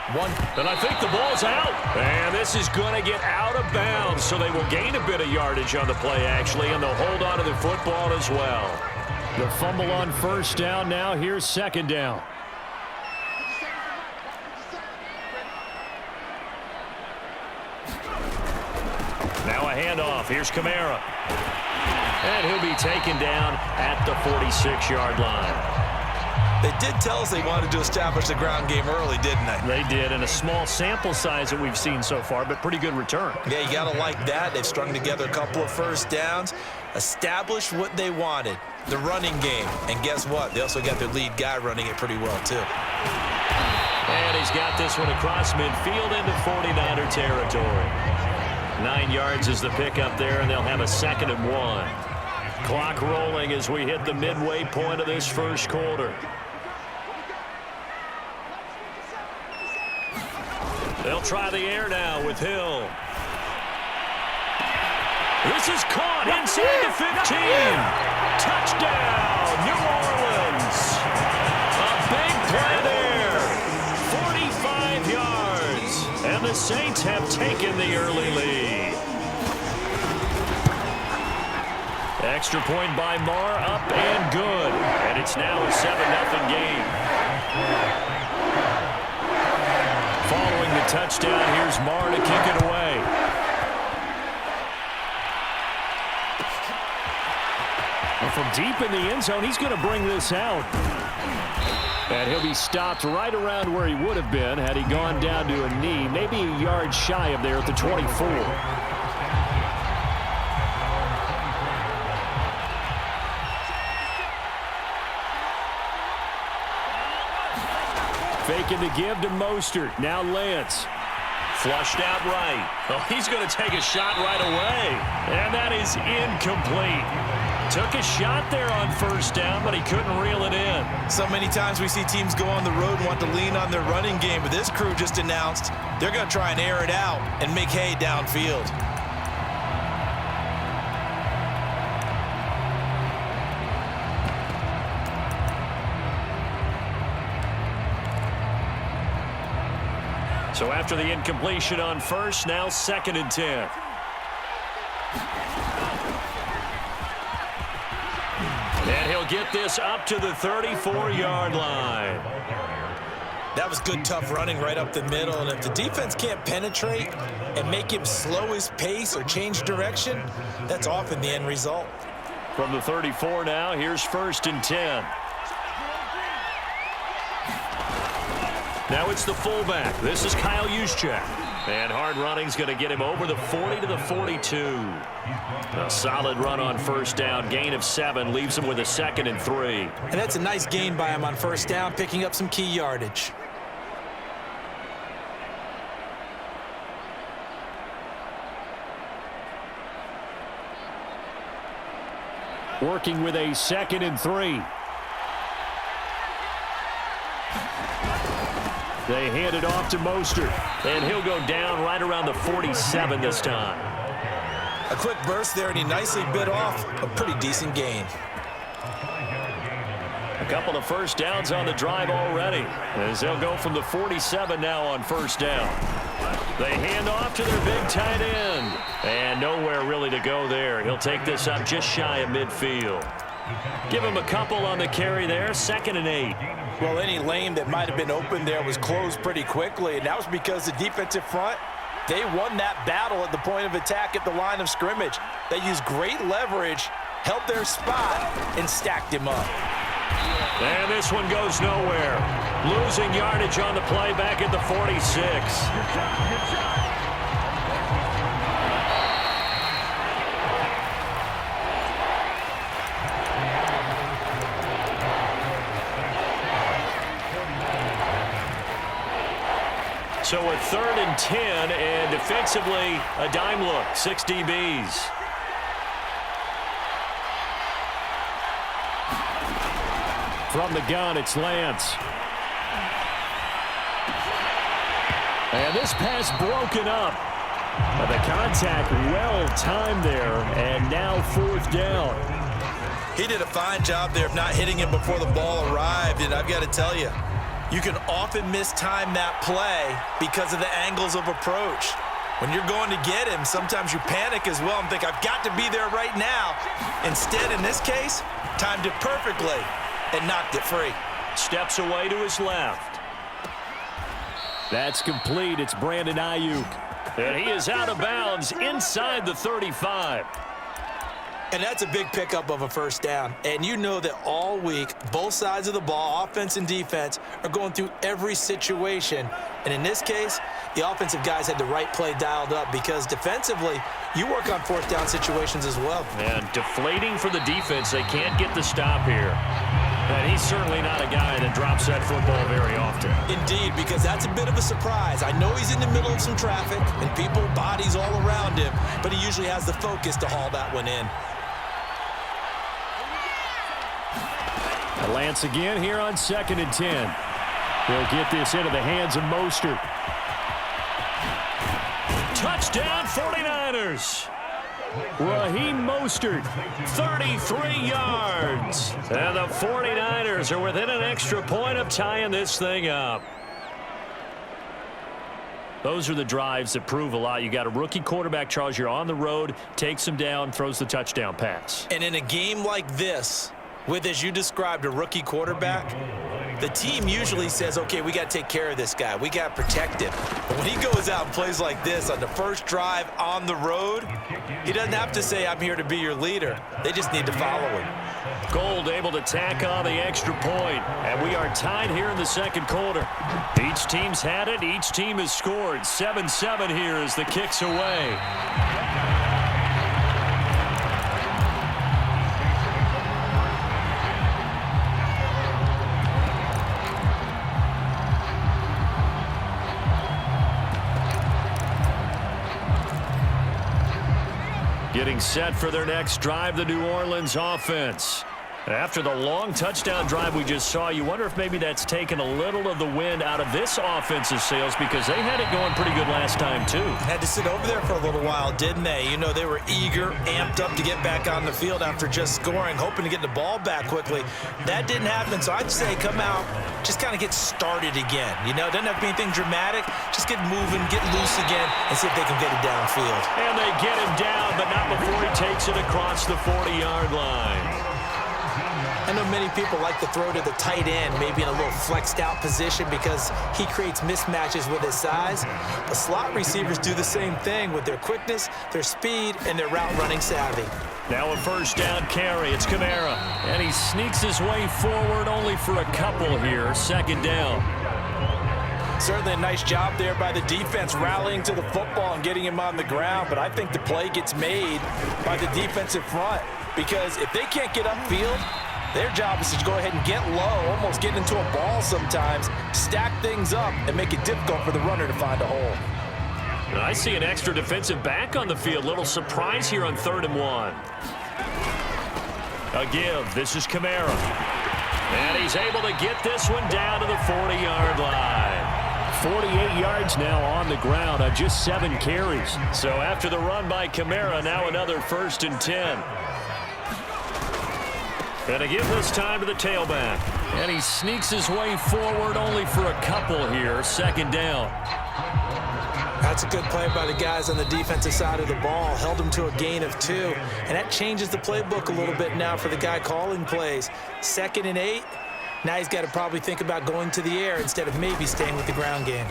And I think the ball's out. And this is going to get out of bounds, so they will gain a bit of yardage on the play, actually, and they'll hold on to the football as well. The fumble on first down now. Here's second down. Now a handoff. Here's Kamara. And he'll be taken down at the 46-yard line. They did tell us they wanted to establish the ground game early, didn't they? They did, and a small sample size that we've seen so far, but pretty good return. Yeah, you got to like that. They've strung together a couple of first downs, established what they wanted, the running game. And guess what? They also got their lead guy running it pretty well, too. And he's got this one across midfield into 49er territory. 9 yards is the pickup there, and they'll have a 2nd and 1. Clock rolling as we hit the midway point of this first quarter. They'll try the air now with Hill. This is caught inside the 15. Touchdown, New Orleans. A big play there. 45 yards. And the Saints have taken the early lead. Extra point by Marr, up and good. And it's now a 7-0 game. Following the touchdown, here's Marr to kick it away. And from deep in the end zone, he's going to bring this out. And he'll be stopped right around where he would have been had he gone down to a knee, maybe a yard shy of there at the 24. Faking the give to Mostert. Now Lance. Flushed out right. Oh, he's going to take a shot right away. And that is incomplete. Took a shot there on first down, but he couldn't reel it in. So many times we see teams go on the road and want to lean on their running game, but this crew just announced they're going to try and air it out and make hay downfield. So after the incompletion on first, now 2nd and 10. And he'll get this up to the 34-yard line. That was good, tough running right up the middle. And if the defense can't penetrate and make him slow his pace or change direction, that's often the end result. From the 34 now, here's 1st and 10. Now it's the fullback. This is Kyle Juszczyk. And hard running's going to get him over the 40 to the 42. A solid run on first down. Gain of 7 leaves him with a 2nd and 3. And that's a nice gain by him on first down, picking up some key yardage. Working with a 2nd and 3. They hand it off to Mostert. And he'll go down right around the 47 this time. A quick burst there, and he nicely bit off a pretty decent gain. A couple of first downs on the drive already, as they'll go from the 47 now on first down. They hand off to their big tight end. And nowhere really to go there. He'll take this up just shy of midfield. Give him a couple on the carry there, 2nd and 8. Well, any lane that might have been open there was closed pretty quickly, and that was because the defensive front, they won that battle at the point of attack at the line of scrimmage. They used great leverage, held their spot, and stacked him up. And this one goes nowhere. Losing yardage on the play back at the 46. So a 3rd and 10, and defensively, a dime look, 6 DBs. From the gun, it's Lance. And this pass broken up. But the contact well timed there, and now 4th down. He did a fine job there of not hitting him before the ball arrived, and I've got to tell you, You can often mistime that play because of the angles of approach. When you're going to get him, sometimes you panic as well and think, I've got to be there right now. Instead, in this case, timed it perfectly and knocked it free. Steps away to his left. That's complete. It's Brandon Ayuk. And he is out of bounds inside the 35. And that's a big pickup of a first down. And you know that all week, both sides of the ball, offense and defense, are going through every situation. And in this case, the offensive guys had the right play dialed up because defensively, you work on fourth down situations as well. And deflating for the defense. They can't get the stop here. And he's certainly not a guy that drops that football very often. Indeed, because that's a bit of a surprise. I know he's in the middle of some traffic and people, bodies all around him, but he usually has the focus to haul that one in. Lance again here on 2nd and 10. He'll get this into the hands of Mostert. Touchdown 49ers. Raheem Mostert, 33 yards. And the 49ers are within an extra point of tying this thing up. Those are the drives that prove a lot. You got a rookie quarterback, Charles. You're on the road, takes him down, throws the touchdown pass. And in a game like this, with, as you described, a rookie quarterback, the team usually says, okay, we got to take care of this guy. We got to protect him. But when he goes out and plays like this on the first drive on the road, he doesn't have to say, I'm here to be your leader. They just need to follow him. Gold able to tack on the extra point. And we are tied here in the second quarter. Each team's had it. Each team has scored. 7-7 here as the kick's away. Getting set for their next drive, the New Orleans offense. After the long touchdown drive we just saw, you wonder if maybe that's taken a little of the wind out of this offensive sails because they had it going pretty good last time too. Had to sit over there for a little while, didn't they? You know, they were eager, amped up to get back on the field after just scoring, hoping to get the ball back quickly. That didn't happen, so I'd say come out, just kind of get started again. You know, doesn't have to be anything dramatic. Just get moving, get loose again, and see if they can get it downfield. And they get him down, but not before he takes it across the 40-yard line. I know many people like to throw to the tight end, maybe in a little flexed out position because he creates mismatches with his size. But slot receivers do the same thing with their quickness, their speed, and their route running savvy. Now a first down carry. It's Kamara. And he sneaks his way forward only for a couple here. Second down. Certainly a nice job there by the defense rallying to the football and getting him on the ground. But I think the play gets made by the defensive front because if they can't get upfield, their job is to go ahead and get low, almost get into a ball sometimes, stack things up, and make it difficult for the runner to find a hole. I see an extra defensive back on the field. Little surprise here on 3rd and 1. A give. This is Kamara. And he's able to get this one down to the 40-yard line. 48 yards now on the ground on just 7 carries. So after the run by Kamara, now another 1st and 10. And to give this time to the tailback. And he sneaks his way forward only for a couple here. Second down. That's a good play by the guys on the defensive side of the ball. Held him to a gain of 2. And that changes the playbook a little bit now for the guy calling plays. 2nd and 8. Now he's got to probably think about going to the air instead of maybe staying with the ground game.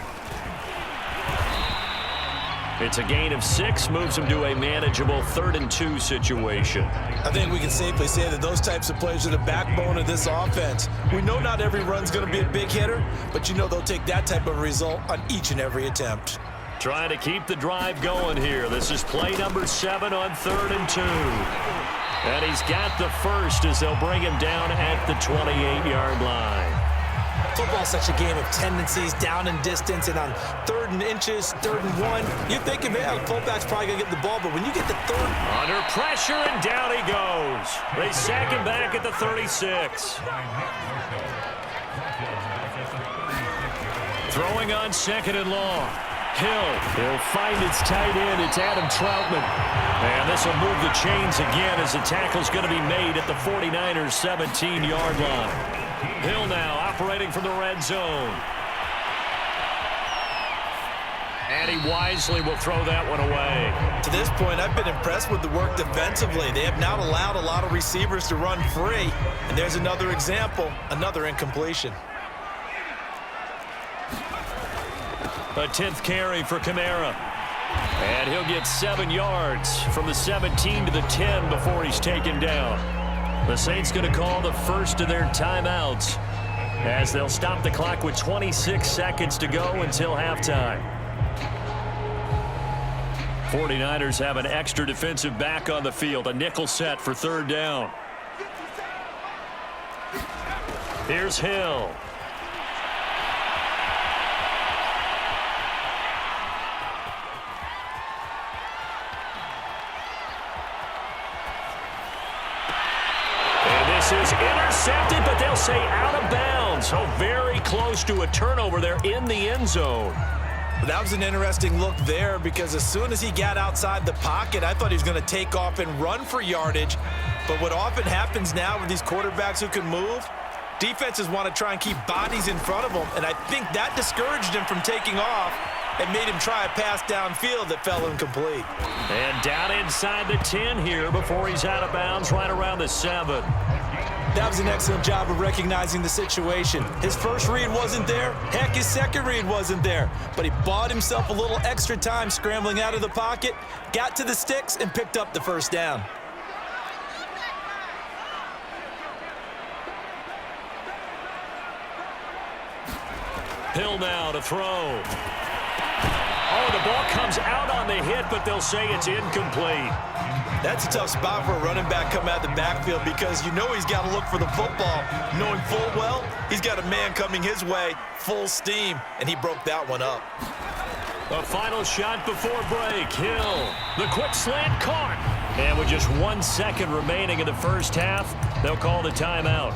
It's a gain of 6, moves him to a manageable 3rd and 2 situation. I think we can safely say that those types of plays are the backbone of this offense. We know not every run's going to be a big hitter, but you know they'll take that type of result on each and every attempt. Trying to keep the drive going here. This is play number 7 on 3rd and 2. And he's got the first as they'll bring him down at the 28-yard line. Football's such a game of tendencies, down and distance, and on 3rd and inches, 3rd and 1, you're thinking, man, the fullback's probably going to get the ball, but when you get the 3rd... Under pressure, and down he goes. They sack him back at the 36. Throwing on 2nd and long. He'll find its tight end. It's Adam Troutman. And this will move the chains again as the tackle's going to be made at the 49ers' 17-yard line. Hill now operating from the red zone. And he wisely will throw that one away. To this point, I've been impressed with the work defensively. They have not allowed a lot of receivers to run free. And there's another example, another incompletion. A 10th carry for Kamara. And he'll get 7 yards from the 17 to the 10 before he's taken down. The Saints going to call the first of their timeouts as they'll stop the clock with 26 seconds to go until halftime. 49ers have an extra defensive back on the field, a nickel set for 3rd down. Here's Hill. And this is intercepted, but they'll say out of bounds. So very close to a turnover there in the end zone. That was an interesting look there because as soon as he got outside the pocket, I thought he was going to take off and run for yardage. But what often happens now with these quarterbacks who can move, defenses want to try and keep bodies in front of them, and I think that discouraged him from taking off and made him try a pass downfield that fell incomplete. And down inside the 10 here before he's out of bounds right around the 7. That was an excellent job of recognizing the situation. His first read wasn't there. Heck, his second read wasn't there. But he bought himself a little extra time scrambling out of the pocket, got to the sticks, and picked up the first down. Hill now to throw. Oh, the ball comes out on the hit, but they'll say it's incomplete. That's a tough spot for a running back coming out of the backfield because you know he's got to look for the football, knowing full well he's got a man coming his way, full steam, and he broke that one up. A final shot before break. Hill, the quick slant caught. And with just 1 second remaining in the first half, they'll call the timeout.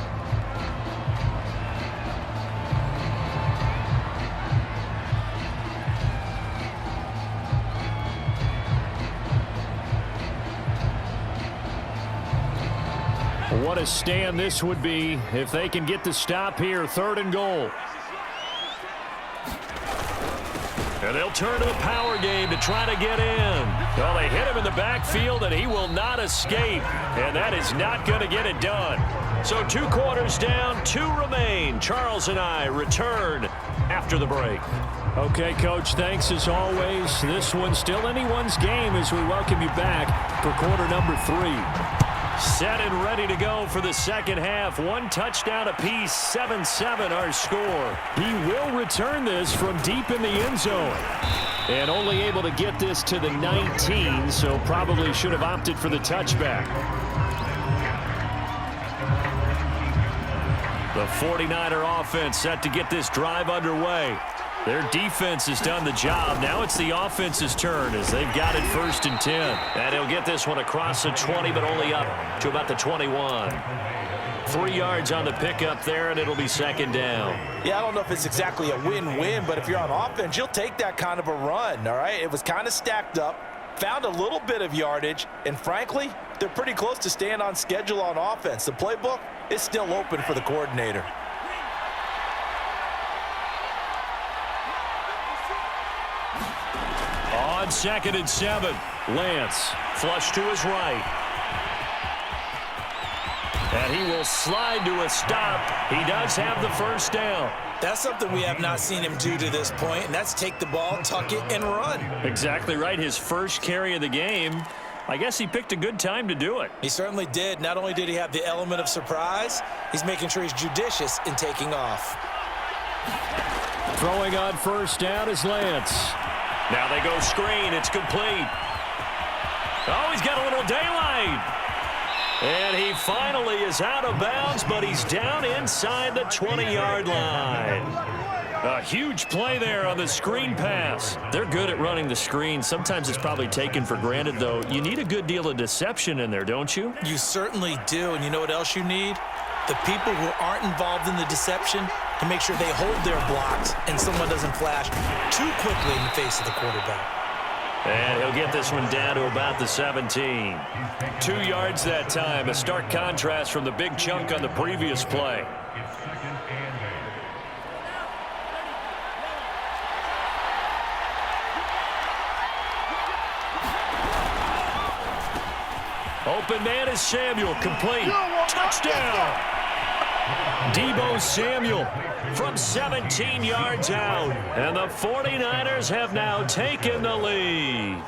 What a stand this would be if they can get the stop here. 3rd and goal. And they'll turn to the power game to try to get in. Well, they hit him in the backfield, and he will not escape. And that is not going to get it done. So 2 quarters down, 2 remain. Charles and I return after the break. Okay, Coach, thanks as always. This one's still anyone's game as we welcome you back for quarter number 3. Set and ready to go for the second half. 1 touchdown apiece, 7-7 our score. He will return this from deep in the end zone. And only able to get this to the 19, so probably should have opted for the touchback. The 49er offense set to get this drive underway. Their defense has done the job. Now it's the offense's turn as they've got it 1st and 10. And he'll get this one across the 20, but only up to about the 21. 3 yards on the pickup there, and it'll be 2nd down. Yeah, I don't know if it's exactly a win-win, but if you're on offense, you'll take that kind of a run, all right? It was kind of stacked up, found a little bit of yardage, and frankly, they're pretty close to staying on schedule on offense. The playbook is still open for the coordinator. On 2nd and 7, Lance flush to his right. And he will slide to a stop. He does have the first down. That's something we have not seen him do to this point, and that's take the ball, tuck it, and run. Exactly right. His first carry of the game. I guess he picked a good time to do it. He certainly did. Not only did he have the element of surprise, he's making sure he's judicious in taking off. Throwing on first down is Lance. Now they go screen. It's complete. Oh, he's got a little daylight. And he finally is out of bounds, but he's down inside the 20-yard line. A huge play there on the screen pass. They're good at running the screen. Sometimes it's probably taken for granted, though. You need a good deal of deception in there, don't you? You certainly do. And you know what else you need? The people who aren't involved in the deception to make sure they hold their blocks and someone doesn't flash too quickly in the face of the quarterback. And he'll get this one down to about the 17. 2 yards that time. A stark contrast from the big chunk on the previous play. Open man is Samuel, complete. Touchdown! Deebo Samuel from 17 yards out. And the 49ers have now taken the lead.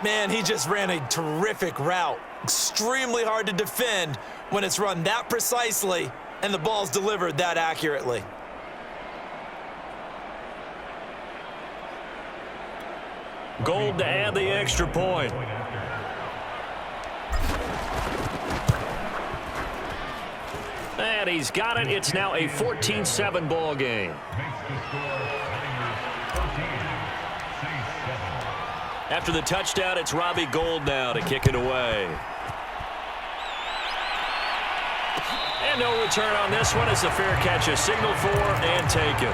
Man, he just ran a terrific route. Extremely hard to defend when it's run that precisely and the ball's delivered that accurately. Gold to add the extra point. And he's got it. It's now a 14-7 ball game. After the touchdown, it's Robbie Gould now to kick it away. And no return on this one. It's a fair catch, a signal for, and taken.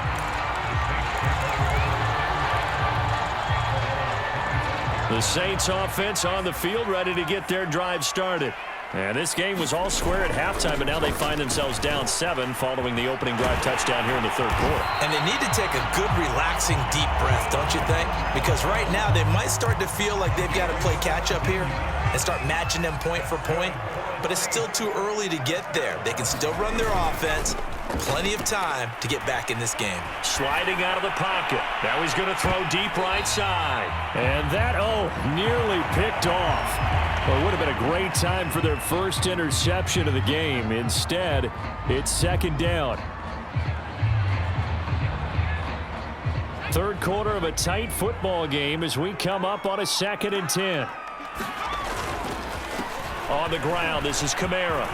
The Saints offense on the field, ready to get their drive started. And this game was all square at halftime, but now they find themselves down 7 following the opening drive touchdown here in the third quarter. And they need to take a good, relaxing, deep breath, don't you think? Because right now they might start to feel like they've got to play catch-up here and start matching them point for point. But it's still too early to get there. They can still run their offense. Plenty of time to get back in this game. Sliding out of the pocket. Now he's going to throw deep right side. And that, nearly picked off. Well, it would have been a great time for their first interception of the game. Instead, it's second down. Third quarter of a tight football game as we come up on a 2nd and 10. On the ground, this is Kamara.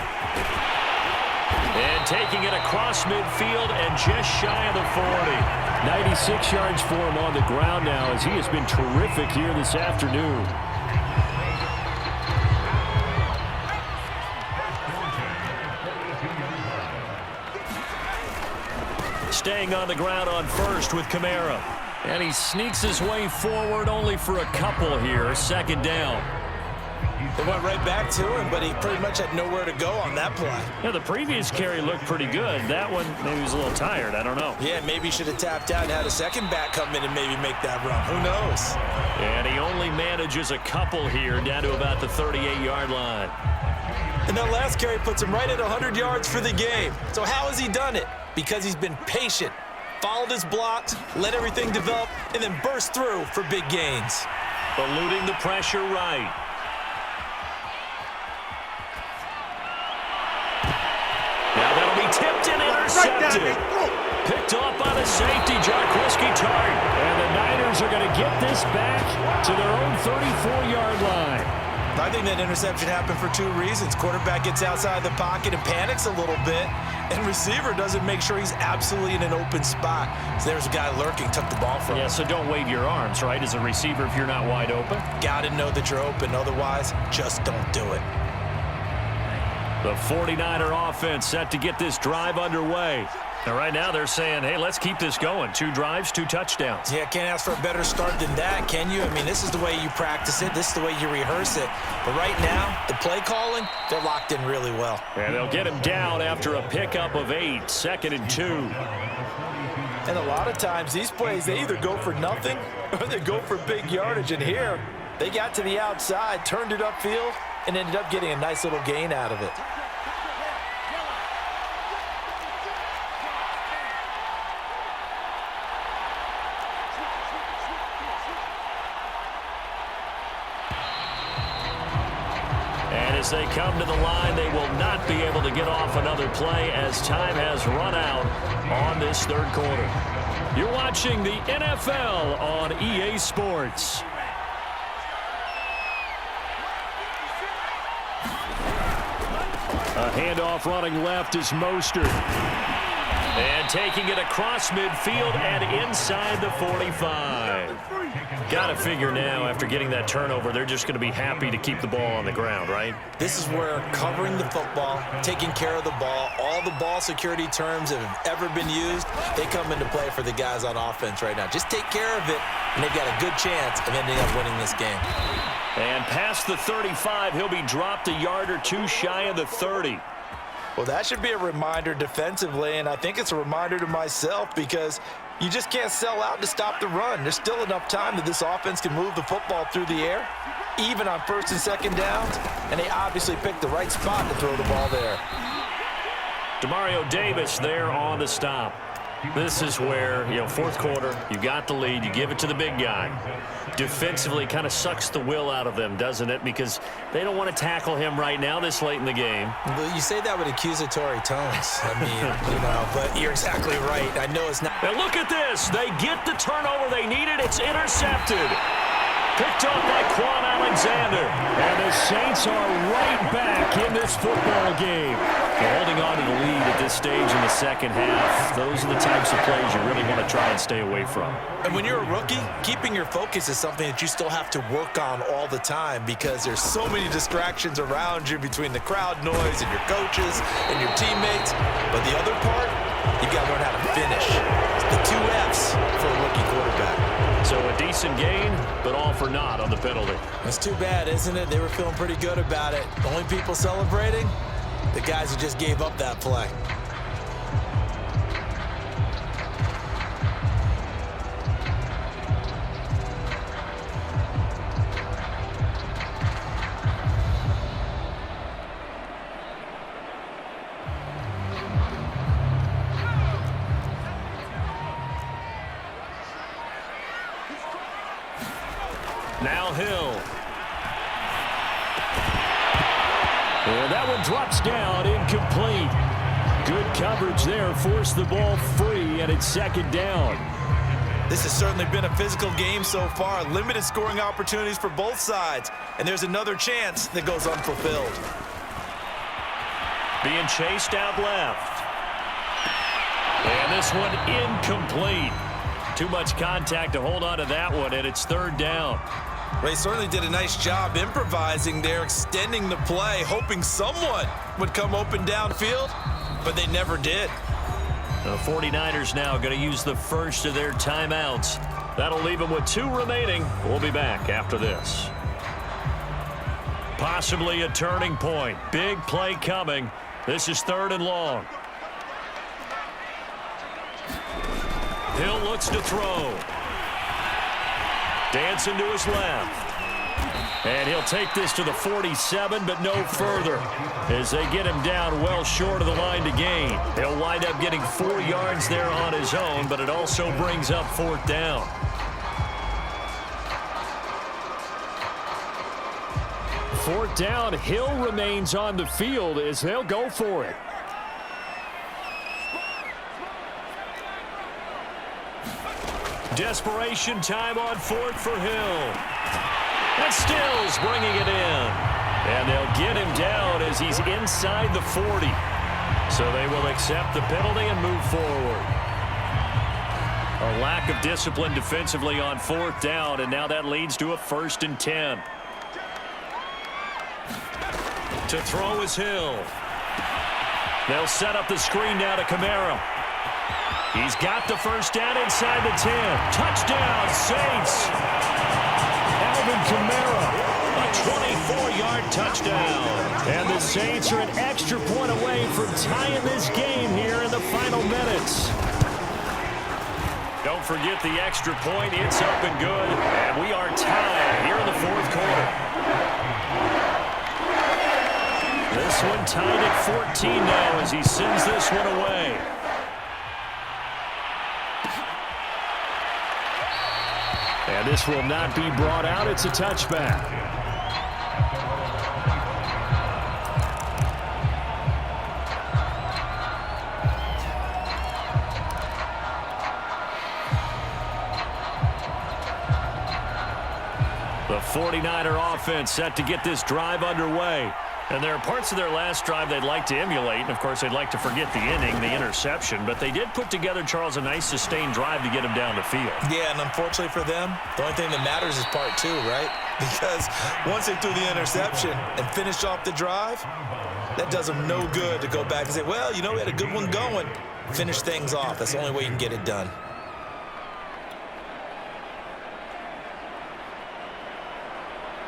And taking it across midfield and just shy of the 40. 96 yards for him on the ground now as he has been terrific here this afternoon. Staying on the ground on first with Kamara. And he sneaks his way forward only for a couple here. Second down. They went right back to him, but he pretty much had nowhere to go on that play. Yeah, the previous carry looked pretty good. That one, maybe he was a little tired. I don't know. Yeah, maybe he should have tapped out and had a second back come in and maybe make that run. Who knows? And he only manages a couple here down to about the 38-yard line. And that last carry puts him right at 100 yards for the game. So how has he done it? Because he's been patient, followed his blocks, let everything develop, and then burst through for big gains. Eluding the pressure right. Now that'll be tipped and intercepted. Picked off by the safety, Jarquiski Tart. And the Niners are going to get this back to their own 34-yard line. I think that interception happened for 2 reasons. Quarterback gets outside the pocket and panics a little bit, and receiver doesn't make sure he's absolutely in an open spot. So there's a guy lurking, took the ball from him. Yeah, so don't wave your arms, right, as a receiver if you're not wide open. Got to know that you're open. Otherwise, just don't do it. The 49er offense set to get this drive underway. And right now they're saying, hey, let's keep this going. 2 drives, 2 touchdowns. Yeah, can't ask for a better start than that, can you? I mean, this is the way you practice it. This is the way you rehearse it. But right now, the play calling, they're locked in really well. And they'll get him down after a pickup of 8, 2nd and 2. And a lot of times, these plays, they either go for nothing or they go for big yardage. And here, they got to the outside, turned it upfield, and ended up getting a nice little gain out of it. As they come to the line, they will not be able to get off another play as time has run out on this third quarter. You're watching the NFL on EA Sports. A handoff running left is Mostert. And taking it across midfield and inside the 45. Got to figure now, after getting that turnover, they're just going to be happy to keep the ball on the ground, right? This is where covering the football, taking care of the ball, all the ball security terms that have ever been used, they come into play for the guys on offense right now. Just take care of it, and they've got a good chance of ending up winning this game. And past the 35, he'll be dropped a yard or 2 shy of the 30. Well, that should be a reminder defensively, and I think it's a reminder to myself because you just can't sell out to stop the run. There's still enough time that this offense can move the football through the air. even on first and second downs, and they obviously picked the right spot to throw the ball there. Demario Davis there on the stop. This is where, fourth quarter, you got the lead, you give it to the big guy. Defensively kind of sucks the will out of them, doesn't it? Because they don't want to tackle him right now this late in the game. Well, you say that with accusatory tones. I mean, but you're exactly right. I know it's not. And look at this. They get the turnover they needed. It's intercepted. Picked up by Quan Alexander. And the Saints are right back in this football game. They're holding on to the lead at this stage in the second half. Those are the types of plays you really want to try and stay away from. And when you're a rookie, keeping your focus is something that you still have to work on all the time because there's so many distractions around you between the crowd noise and your coaches and your teammates. But the other part, you got to learn how to finish. It's the 2 Fs for a rookie quarterback. So a decent gain, but all for naught on the penalty. That's too bad, isn't it? They were feeling pretty good about it. The only people celebrating, the guys who just gave up that play. Now Hill. And that one drops down, incomplete. Good coverage there, forced the ball free, and it's second down. This has certainly been a physical game so far. Limited scoring opportunities for both sides. And there's another chance that goes unfulfilled. Being chased out left. And this one incomplete. Too much contact to hold on to that one, and it's third down. Ray certainly did a nice job improvising there, extending the play, hoping someone would come open downfield, but they never did. The 49ers now going to use the first of their timeouts. That'll leave them with 2 remaining. We'll be back after this. Possibly a turning point. Big play coming. This is 3rd and long. Hill looks to throw. Dancing to his left. And he'll take this to the 47, but no further as they get him down well short of the line to gain. He'll wind up getting 4 yards there on his own, but it also brings up 4th down. Fourth down, Hill remains on the field as they'll go for it. Desperation time on 4th for Hill. And Stills bringing it in. And they'll get him down as he's inside the 40. So they will accept the penalty and move forward. A lack of discipline defensively on 4th down, and now that leads to a 1st and 10. To throw is Hill. They'll set up the screen now to Kamara. He's got the first down inside the 10. Touchdown, Saints. Alvin Kamara, a 24-yard touchdown. And the Saints are an extra point away from tying this game here in the final minutes. Don't forget the extra point. It's up and good. And we are tied here in the 4th quarter. This one tied at 14 now as he sends this one away. And this will not be brought out. It's a touchback. The 49er offense set to get this drive underway. And there are parts of their last drive they'd like to emulate. And, of course, they'd like to forget the inning, the interception. But they did put together, Charles, a nice sustained drive to get him down the field. Yeah, and unfortunately for them, the only thing that matters is part 2, right? Because once they threw the interception and finished off the drive, that does them no good to go back and say, well, we had a good one going. Finish things off. That's the only way you can get it done.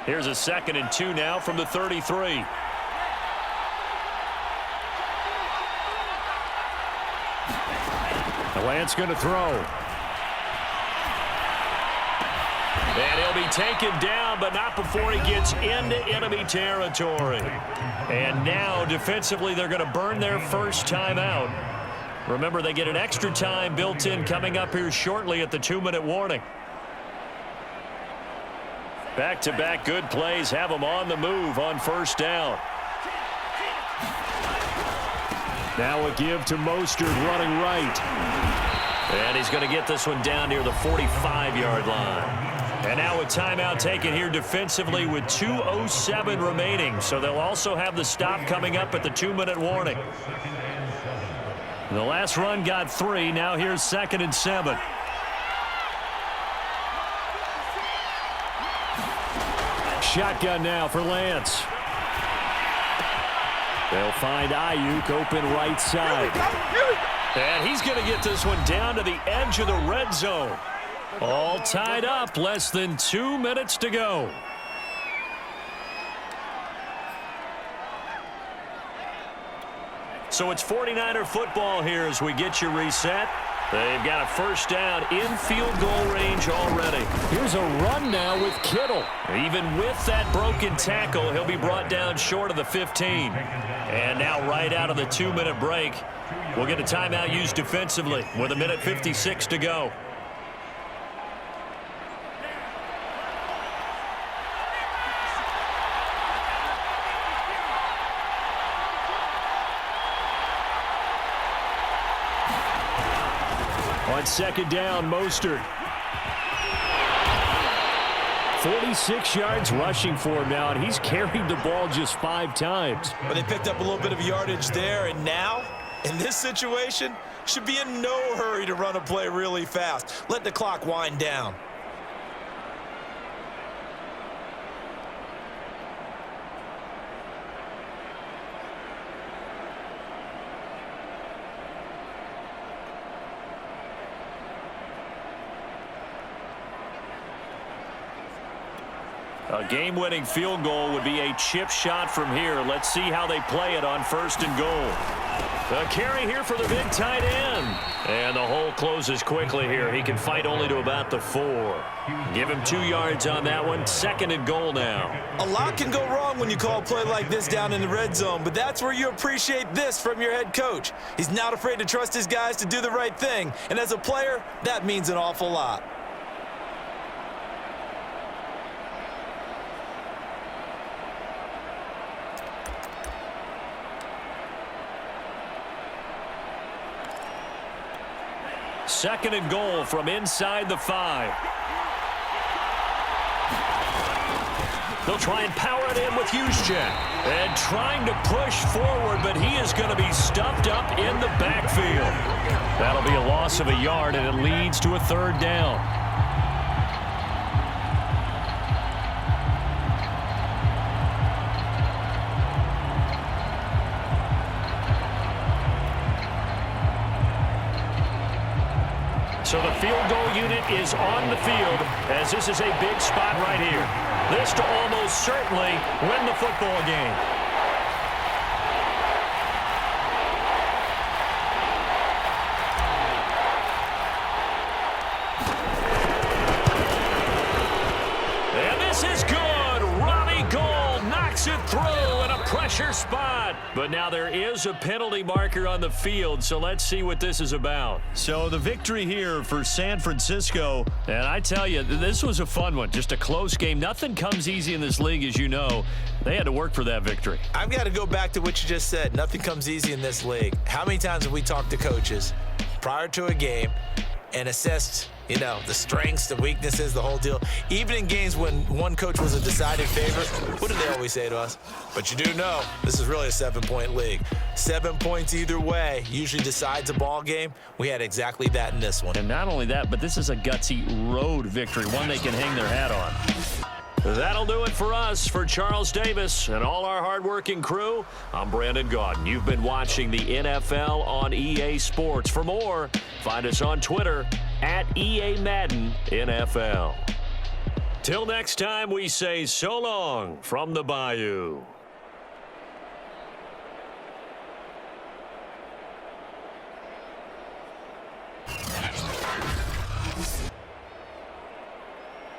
Here's a 2nd and 2 now from the 33. Lance going to throw. And he'll be taken down, but not before he gets into enemy territory. And now, defensively, they're going to burn their first timeout. Remember, they get an extra time built in coming up here shortly at the 2-minute warning. Back-to-back good plays have them on the move on first down. Now a give to Mostert running right. And he's going to get this one down near the 45-yard line. And now a timeout taken here defensively with 2:07 remaining. So they'll also have the stop coming up at the 2-minute warning. The last run got 3. Now here's 2nd and 7. Shotgun now for Lance. They'll find Ayuk open right side. And he's going to get this one down to the edge of the red zone. All tied up, less than 2 minutes to go. So it's 49er football here as we get you reset. They've got a first down in field goal range already. Here's a run now with Kittle. Even with that broken tackle, he'll be brought down short of the 15. And now right out of the 2-minute break, we'll get a timeout used defensively with 1:56 to go. On second down, Mostert. 46 yards rushing for him now, and he's carried the ball just 5 times. But they picked up a little bit of yardage there, and now, in this situation, should be in no hurry to run a play really fast. Let the clock wind down. A game-winning field goal would be a chip shot from here. Let's see how they play it on 1st and goal. The carry here for the big tight end. And the hole closes quickly here. He can fight only to about the 4. Give him 2 yards on that one. 2nd and goal now. A lot can go wrong when you call a play like this down in the red zone, but that's where you appreciate this from your head coach. He's not afraid to trust his guys to do the right thing, and as a player, that means an awful lot. Second and goal from inside the 5. They'll try and power it in with Juszczyk. And trying to push forward, but he is going to be stuffed up in the backfield. That'll be a loss of a yard, and it leads to a 3rd down. So the field goal unit is on the field as this is a big spot right here. This to almost certainly win the football game. And this is good. Robbie Gould knocks it through in a pressure spot. But now there is a penalty marker on the field, so let's see what this is about. So the victory here for San Francisco, and I tell you, this was a fun one. Just a close game. Nothing comes easy in this league, as you know. They had to work for that victory. I've got to go back to what you just said. Nothing comes easy in this league. How many times have we talked to coaches prior to a game and assessed, you know, the strengths, the weaknesses, the whole deal? Even in games when one coach was a decided favorite, what did they always say to us? But you do know this is really a 7-point league. 7 points either way usually decides a ball game. We had exactly that in this one. And not only that, but this is a gutsy road victory, one they can hang their hat on. That'll do it for us. For Charles Davis and all our hardworking crew, I'm Brandon Gaudin. You've been watching the NFL on EA Sports. For more, find us on Twitter at EA Madden NFL. Till next time, we say so long from the Bayou.